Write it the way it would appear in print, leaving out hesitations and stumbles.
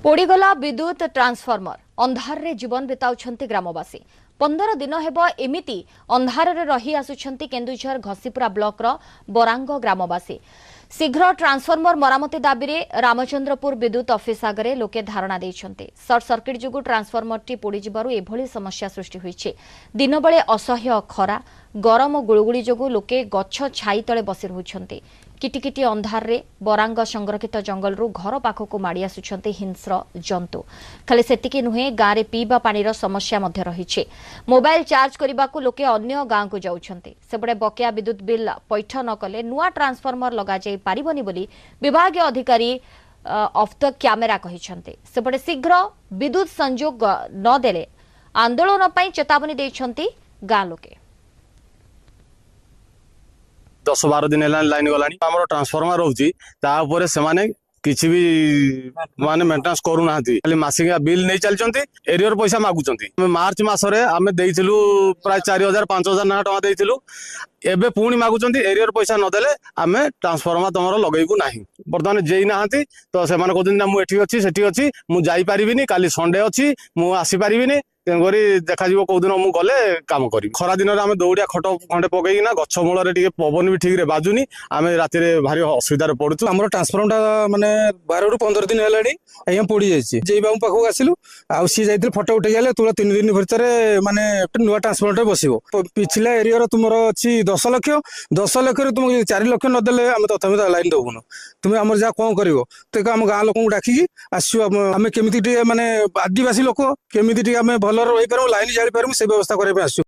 पोड़गला विद्युत ट्रांसफॉर्मर अंधार रे जीवन बिताउछंती ग्रामवासी 15 दिन हेब एमिति अंधार रे रही आसुछंती केन्दुझर घसीपुरा ब्लॉक रो बरांग ग्रामवासी। शीघ्र ट्रांसफॉर्मर मरामती दाबी रे रामचंद्रपुर विद्युत ऑफिस आगे लोके धारणा देइछंती। सर्ट सर्किट जुगु ट्रांसफॉर्मर टी पोड़ी जिबारु एभली समस्या सृष्टि होईछि। दिन बेले असह्य खरा गरम गुळुगुळी जोगु लोके गच्छ छाई तळे बसी रहुछंती। किटिकिटी अंधार रे बरांग संरक्षित जंगल रु घर पाखकु माड़ी आसुछंती हिंस्र जंतु। खाली सेतिकी नुहे गाँ रे पीबा पानीर समस्या मध्य रहिछि। मोबाइल चार्ज करबाकू लोके अन्य गाँ को जाउछंती। सेबडे बकेया विद्युत बिल पैठ न कले नुआ ट्रांसफॉर्मर लगा जाई पारिबनी बोली विभागीय अधिकारी ऑफ द कैमेरा कहिछंती। सेबडे शीघ्र विद्युत संयोग न देले आंदोलन पई चेतावनी दैछंती गाँ लोके। 10-12 दिन लाइन गलानी आम ट्रांसफॉर्मर रोची किसी भी माने मेंटेनेंस करू ना खाली मासिक बिल नहीं चलती एरियर पैसा मागुचंती। मार्च मासरे आमे देइथिलु प्राय 4000-5000 ना टका देइथिलु। एबे पुणी मागुचंती एरियर पैसा नदेले आमे ट्रांसफॉर्मर तमरो लगेबू नाही। बर्तमान जेई नाहंती तो से माने कहउछन ना मु एठी अछि सेठी अछि मु जाई परिबिनी काली संडे अछि मु आसी परिबिनी तेनकरी देखा जीवो को दिन मु गले काम करी। खरा दिन रे आमे दौड़िया खट खंडे पकई ना गच्छ मूल रे टिके पवन भी ठीक रे बाजुनी आमे राति रे भारी असुविधा रे पडुछु। हमरो ट्रांसफॉर्मर माने 12 रु 15 दिन हेलाडी एया पोडी जायछि। जेई बाबू पाखो आसिलु आ सी जायतिल फोटो उठै गेले तुला 3 दिन भीतर माने नुवा ट्रांसफॉर्मर बसिबो। पिछला एरिया रो तुमरो अछि 10 लाख रे तुम 4 लाख न देले आमे तथापि लाइन दबुनो। तुमे हमर जा कोन करिवो ते हम गां लोक डाकी आसु आमे केमिति माने आदिवासी लोक केमिति आमे भलर रही पारमु लाइन जाಳಿ पारमु से व्यवस्था करे पे आसु।